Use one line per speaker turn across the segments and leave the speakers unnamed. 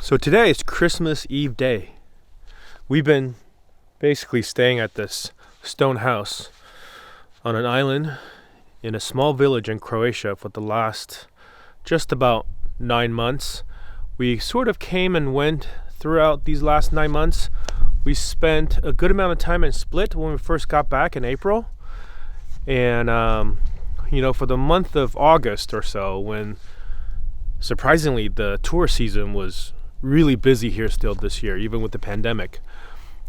So today is Christmas Eve day. We've been basically staying at this stone house on an island in a small village in Croatia for the last just about 9 months. We sort of came and went throughout these last 9 months. We spent a good amount of time in Split when we first got back in April. And, for the month of August or so, when surprisingly the tour season was really busy here still this year, even with the pandemic,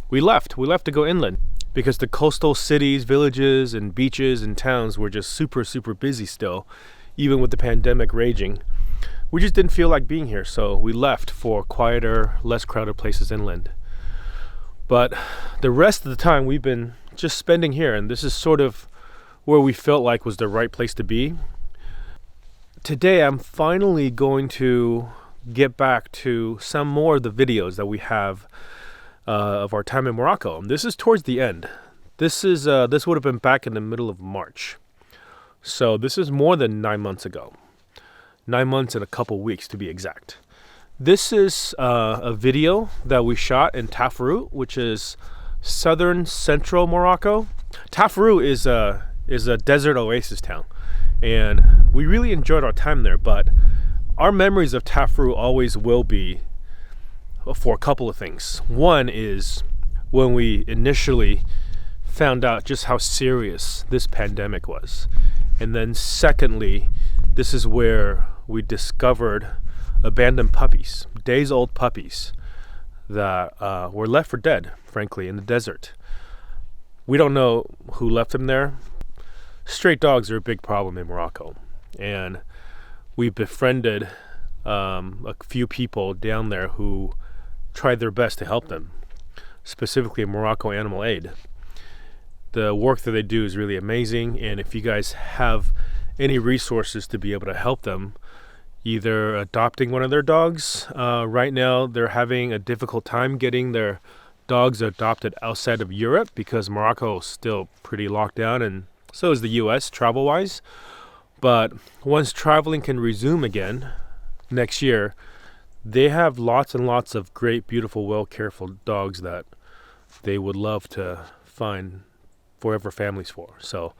we left to go inland because the coastal cities, villages, and beaches and towns were just super busy still, even with the pandemic raging. We just didn't feel like being here, so we left for quieter, less crowded places inland. But the rest of the time we've been just spending here, and this is sort of where we felt like was the right place to be. Today I'm finally going to get back to some more of the videos that we have of our time in Morocco. And this is towards the end. This would have been back in the middle of March. So this is more than 9 months ago. 9 months and a couple weeks to be exact. This is a video that we shot in Tafraoute, which is southern central Morocco. Tafraoute is a desert oasis town, and we really enjoyed our time there, but our memories of Tafraoute always will be for a couple of things. One is when we initially found out just how serious this pandemic was. And then secondly, this is where we discovered abandoned puppies, days-old puppies that were left for dead, frankly, in the desert. We don't know who left them there. Stray dogs are a big problem in Morocco, and we befriended a few people down there who tried their best to help them, specifically Morocco Animal Aid. The work that they do is really amazing, and if you guys have any resources to be able to help them, either adopting one of their dogs. Right now they're having a difficult time getting their dogs adopted outside of Europe because Morocco is still pretty locked down, and so is the US travel-wise. But once traveling can resume again next year, they have lots and lots of great, beautiful, well-cared-for dogs that they would love to find forever families for. So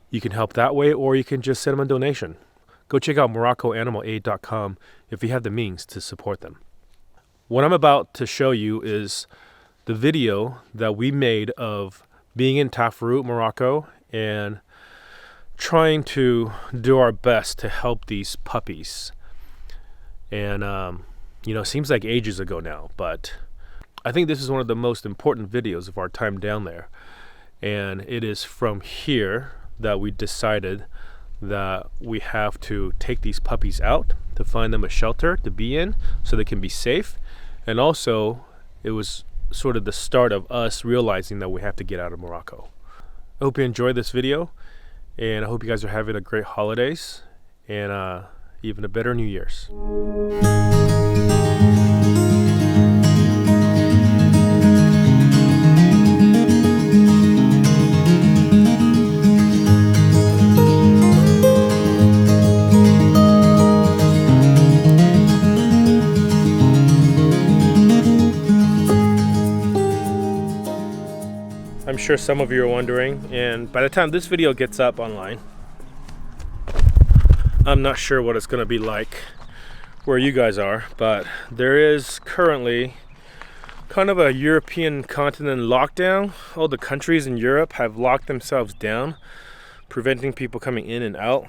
you can help that way, or you can just send them a donation. Go check out MoroccoAnimalAid.com if you have the means to support them. What I'm about to show you is the video that we made of being in Tafraoute, Morocco, and trying to do our best to help these puppies. And it seems like ages ago now, but I think this is one of the most important videos of our time down there. And it is from here that we decided that we have to take these puppies out to find them a shelter to be in so they can be safe. And also it was sort of the start of us realizing that we have to get out of Morocco. I hope you enjoyed this video, and I hope you guys are having a great holidays and even a better New Year's. I'm sure some of you are wondering, and by the time this video gets up online, I'm not sure what it's going to be like where you guys are, but there is currently kind of a European continent lockdown. All the countries in Europe have locked themselves down, preventing people coming in and out.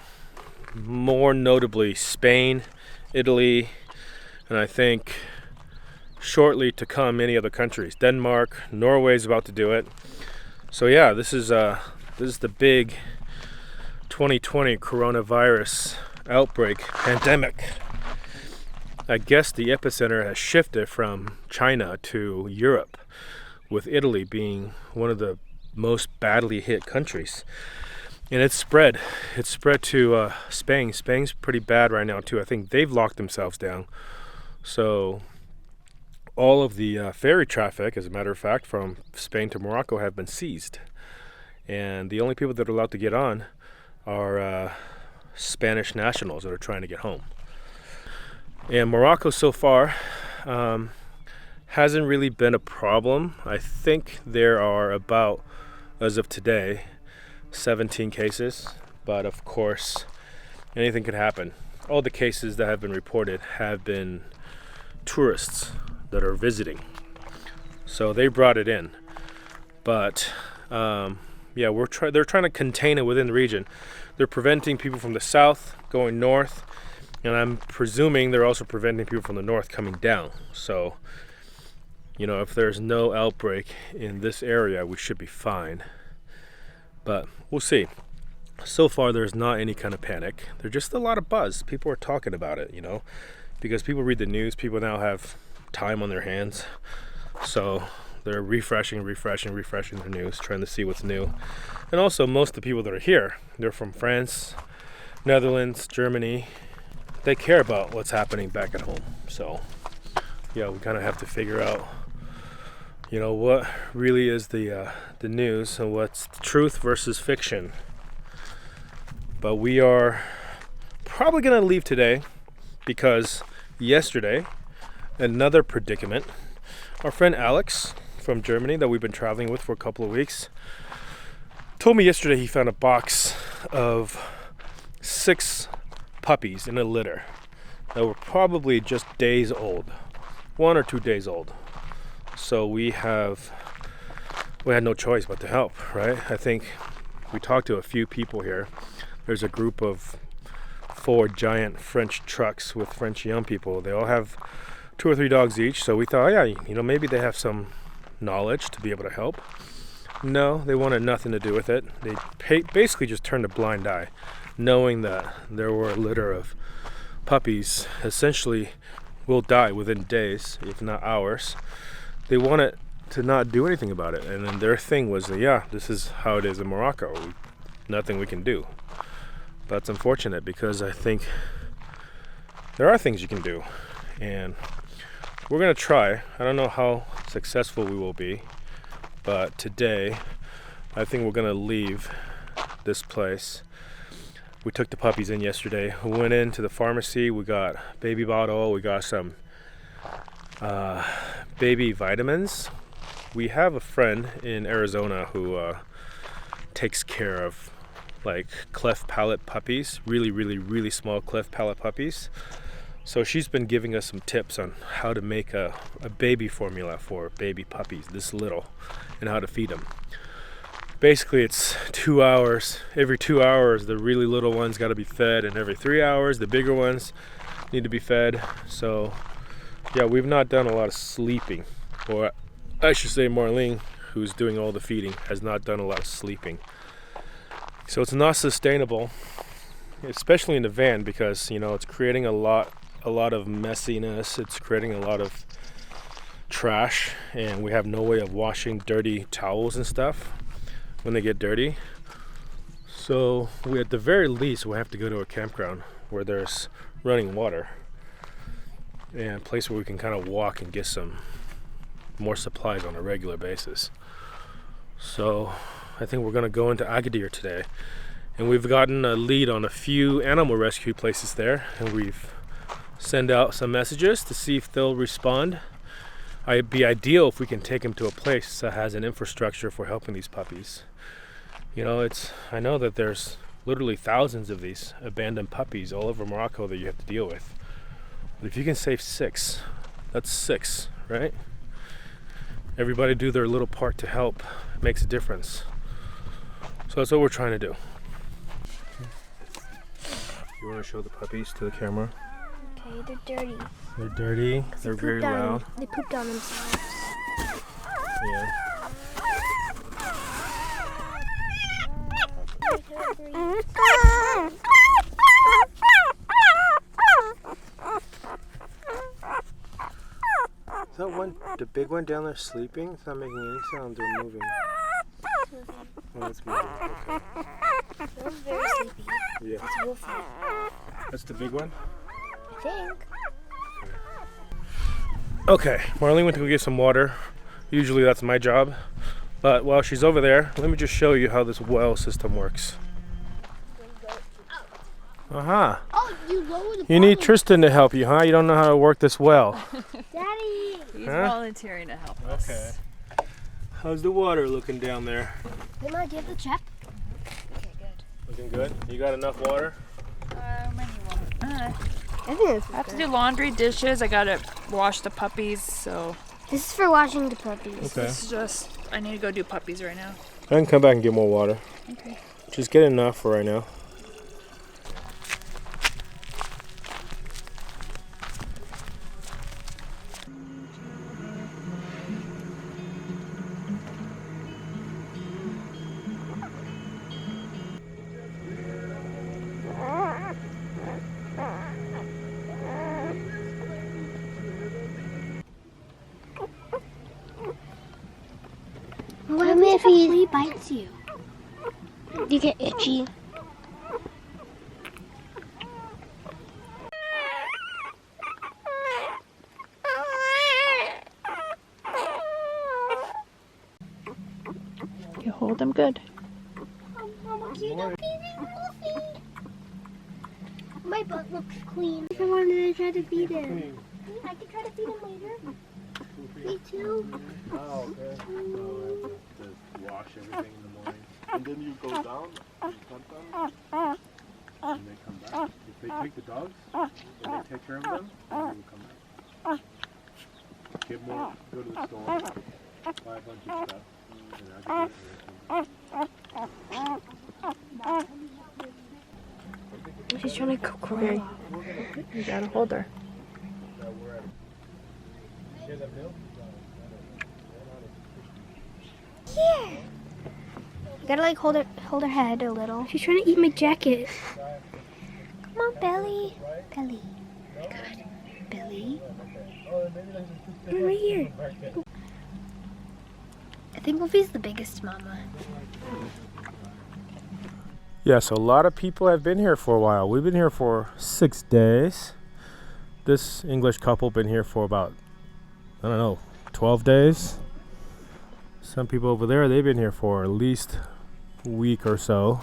More notably Spain, Italy, and I think shortly to come many other countries. Denmark, Norway is about to do it. So yeah, this is the big 2020 coronavirus outbreak pandemic. I guess the epicenter has shifted from China to Europe, with Italy being one of the most badly hit countries. And it's spread to Spain. Spain's pretty bad right now too. I think they've locked themselves down. So all of the ferry traffic, as a matter of fact, from Spain to Morocco have been seized. And the only people that are allowed to get on are Spanish nationals that are trying to get home. And Morocco so far Hasn't really been a problem. I think there are about, as of today, 17 cases, but of course anything could happen. All the cases that have been reported have been tourists that are visiting, so they brought it in. But yeah, they're trying to contain it within the region. They're preventing people from the south going north, and I'm presuming they're also preventing people from the north coming down. So, you know, if there's no outbreak in this area, we should be fine. But we'll see. So far, there's not any kind of panic. There's just a lot of buzz. People are talking about it, you know, because people read the news. People now have time on their hands. So they're refreshing the news, trying to see what's new. And also, most of the people that are here, they're from France, Netherlands, Germany. They care about what's happening back at home. So, yeah, we kind of have to figure out, you know, what really is the news and what's truth versus fiction. But we are probably going to leave today because yesterday, another predicament. Our friend Alex from Germany that we've been traveling with for a couple of weeks told me yesterday he found a box of 6 puppies in a litter that were probably just days old, 1 or 2 days old. So we had no choice but to help, right? I think we talked to a few people here. There's a group of 4 giant French trucks with French young people. They all have 2 or 3 dogs each. So we thought, yeah, you know, maybe they have some knowledge to be able to help. No, they wanted nothing to do with it. They basically just turned a blind eye, knowing that there were a litter of puppies essentially will die within days, if not hours. They wanted to not do anything about it. And then their thing was, yeah, this is how it is in Morocco. Nothing we can do. That's unfortunate because I think there are things you can do. And we're going to try. I don't know how successful we will be. But today, I think we're going to leave this place. We took the puppies in yesterday. We went into the pharmacy. We got baby bottle. We got some baby vitamins. We have a friend in Arizona who takes care of like cleft palate puppies, really small cleft palate puppies. So she's been giving us some tips on how to make a baby formula for baby puppies this little and how to feed them. Basically, it's 2 hours. Every 2 hours, the really little ones got to be fed, and every 3 hours, the bigger ones need to be fed. So, yeah, we've not done a lot of sleeping, or I should say Marlene, who's doing all the feeding, has not done a lot of sleeping. So it's not sustainable, especially in the van, because, you know, it's creating a lot of messiness. It's creating a lot of trash, and we have no way of washing dirty towels and stuff when they get dirty. So we, at the very least, we have to go to a campground where there's running water and a place where we can kind of walk and get some more supplies on a regular basis. So I think we're going to go into Agadir today, and we've gotten a lead on a few animal rescue places there, and we've sent out some messages to see if they'll respond. It'd be ideal if we can take them to a place that has an infrastructure for helping these puppies. You know, I know that there's literally thousands of these abandoned puppies all over Morocco that you have to deal with. But if you can save 6, that's 6, right? Everybody do their little part to help. It makes a difference. So that's what we're trying to do. You want to show the puppies to the camera?
Okay, they're dirty.
They're dirty. They're very loud.
They pooped on themselves.
Yeah. Is that one, the big one down there sleeping? It's not making any sound. They're moving. Oh, it's moving. Okay.
They're very sleepy.
Yeah.
It's Wolfie.
That's the big one?
I think.
Okay, Marlene went to go get some water. Usually that's my job. But while she's over there, let me just show you how this well system works. Aha.
Oh, You lower the
You need
bottom.
Tristan to help you, huh? You don't know how to work this well.
Daddy!
He's
Huh?
volunteering to help us.
Okay. How's the water looking down there?
Hey, Mom, do you have the check?
Okay, good.
Looking good? You got enough water?
Many water.
I think this
I have to do laundry, dishes. I gotta wash the puppies, so
This is for washing the puppies.
Okay.
this is just, I need to go do puppies right now.
I can come back and get more water.
Okay.
Just get enough for right now.
What if a flea bites you? You get itchy.
You hold them good.
My butt looks clean. If I wanted to try to feed him. I can try to feed him later. Me too.
Oh, okay. To wash everything in the morning.
And then you go down, you cut them, and they come back. If they take the dogs, and they take care of them, then they will come back. Get more, go to the store, buy a bunch of stuff, and I'll get it.
She's trying to cook her.
You gotta hold her.
Here. You gotta like hold her head a little. She's trying to eat my jacket. Come on, Belly. Belly. Good. Belly. Come right here. I think Wolfie's the biggest mama.
Yeah, so a lot of people have been here for a while. We've been here for 6 days. This English couple been here for about, I don't know, 12 days. Some people over there, they've been here for at least a week or so.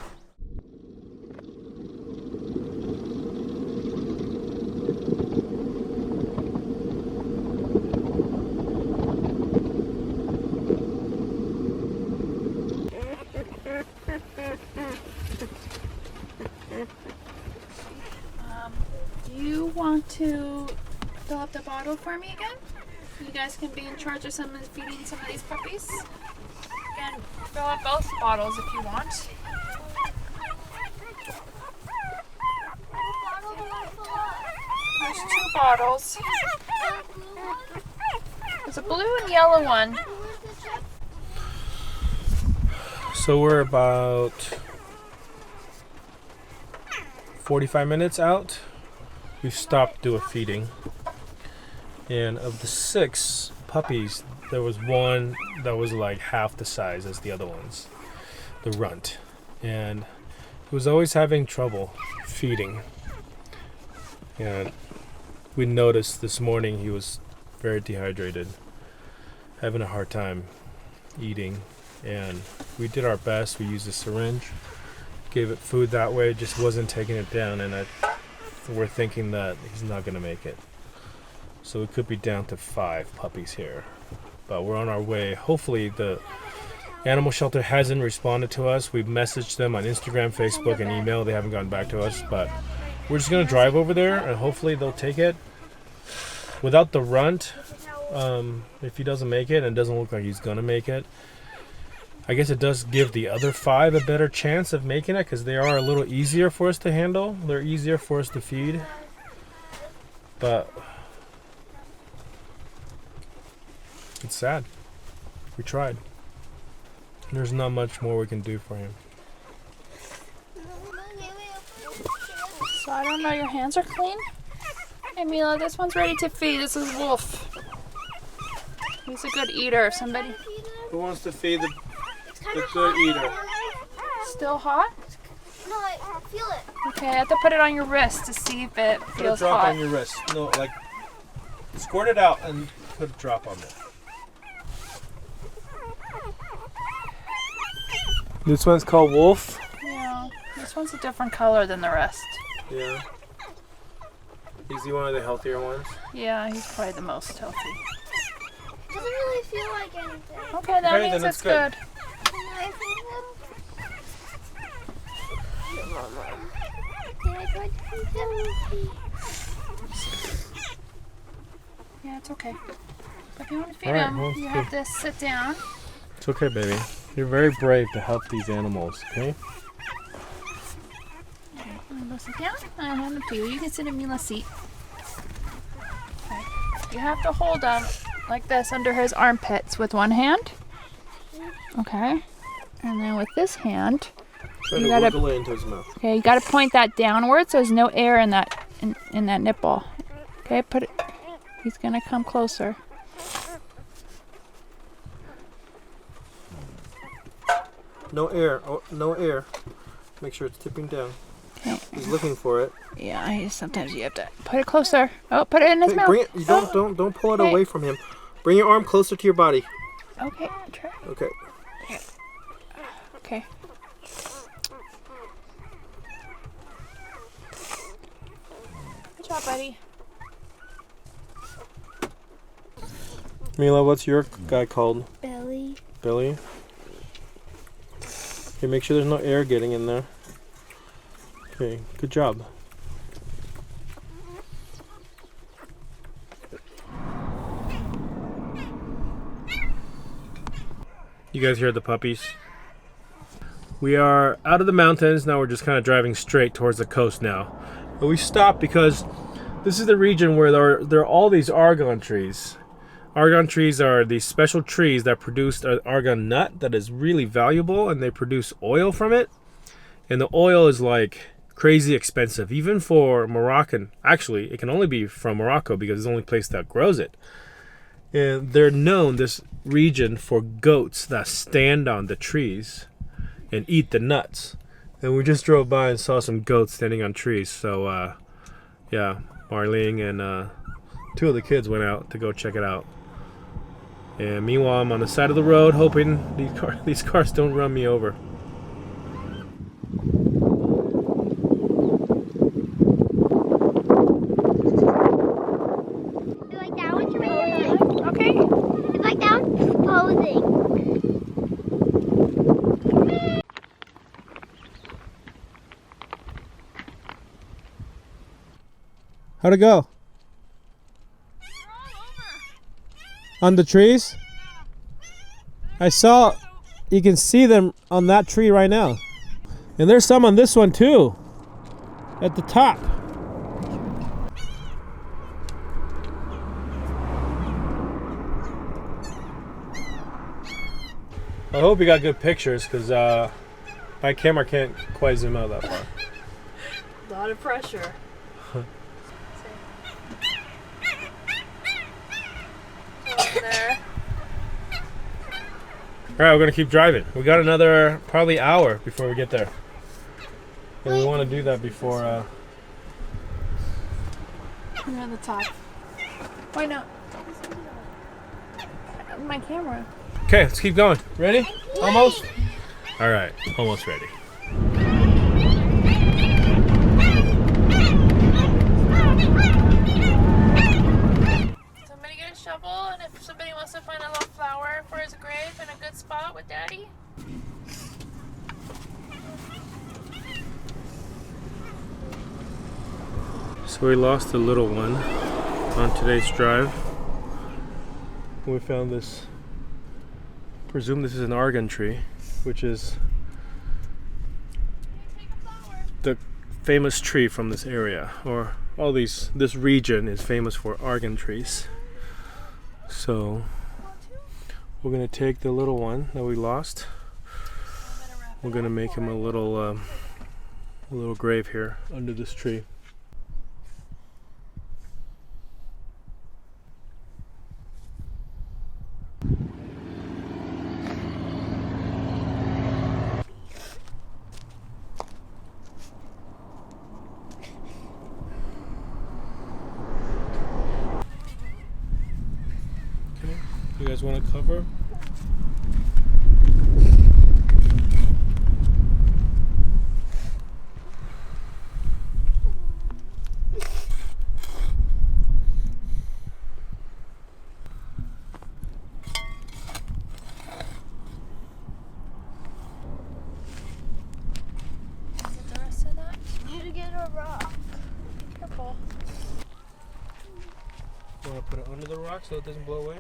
Do you want to fill up the bottle for me again? You guys can be in charge of feeding some of these puppies. You can fill up both bottles if you want. There's 2 bottles. There's a blue and yellow one.
So we're about 45 minutes out. We've stopped doing feeding. And of the 6 puppies, there was one that was like half the size as the other ones, the runt. And he was always having trouble feeding. And we noticed this morning he was very dehydrated, having a hard time eating. And we did our best. We used a syringe, gave it food that way, it just wasn't taking it down. And we're thinking that he's not going to make it. So it could be down to 5 puppies here. But we're on our way. Hopefully the animal shelter hasn't responded to us. We've messaged them on Instagram, Facebook, and email. They haven't gotten back to us. But we're just going to drive over there and hopefully they'll take it. Without the runt, if he doesn't make it and doesn't look like he's going to make it, I guess it does give the other 5 a better chance of making it because they are a little easier for us to handle. They're easier for us to feed. But it's sad. We tried. There's not much more we can do for him.
So I don't know, your hands are clean? Hey Mila, this one's ready to feed. This is Wolf. He's a good eater. Somebody
Who wants to feed the good eater?
still hot?
No, I feel it.
Okay, I have to put it on your wrist to see if it
Put a
feels
drop
hot.
on your wrist. No, like squirt it out and put a drop on there. This one's called Wolf.
Yeah, this one's a different color than the rest.
Yeah. Is he one of the healthier ones?
Yeah, he's probably the most healthy.
Doesn't really feel like anything.
Okay, that means it's good.
Can I feed him? Can I try to feed him?
Yeah, it's okay. If you want to feed
Alright,
him,
well,
you
it's
have to sit down.
It's okay, baby. You're very brave to help these animals, okay?
Okay, I'm gonna sit down. I'll hand him to you. You can sit in Mila's seat. Okay. You have to hold him like this under his armpits with one hand. Okay. And then with this hand,
Try
you
to
gotta
wiggle it into his mouth.
okay, you gotta point that downward so there's no air in that in that nipple. Okay, put it. He's gonna come closer.
No air. Oh, no air. Make sure it's tipping down.
Okay.
He's looking for it.
Yeah, sometimes you have to put it closer. Oh, put it in his
Hey,
mouth.
bring it. You don't pull it
Hey.
away from him. Bring your arm closer to your body.
Okay, try.
Okay.
Okay. Good job, buddy.
Mila, what's your guy called?
Belly.
Billy? Okay, make sure there's no air getting in there. Okay, good job. You guys hear the puppies? We are out of the mountains. Now we're just kind of driving straight towards the coast now. But we stopped because this is the region where there are all these argan trees. Argan trees are these special trees that produce an argan nut that is really valuable, and they produce oil from it. And the oil is like crazy expensive, even for Moroccan. Actually, it can only be from Morocco because it's the only place that grows it. And they're known, this region, for goats that stand on the trees and eat the nuts. And we just drove by and saw some goats standing on trees. So, yeah, Marlene and two of the kids went out to go check it out. And meanwhile, I'm on the side of the road hoping these cars don't run me over.
You like that one, Teresa?
Okay.
You like that one? Posing.
How'd it go? On the trees? I saw, you can see them on that tree right now. And there's some on this one too, at the top. I hope you got good pictures because my camera can't quite zoom out that far.
A lot of pressure. Over there.
Alright, we're gonna keep driving. We got another probably hour before we get there. And we want to do that before
You're on the top. Why not? My camera.
Okay, let's keep going. Ready? Almost? Alright, almost ready.
Somebody get a shovel, and if somebody wants to find a little flower for his grave in a good spot with Daddy.
So we lost the little one on today's drive. We found this, presume this is an argan tree, which is the famous tree from this area, or this region is famous for argan trees. So we're gonna take the little one that we lost. We're gonna make him a little grave here under this tree. You guys want to cover? the rock so it doesn't blow away.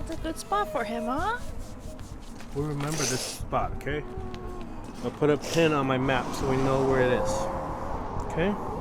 It's a good spot for him, huh?
We'll remember this spot, okay? I'll put a pin on my map so we know where it is. Okay?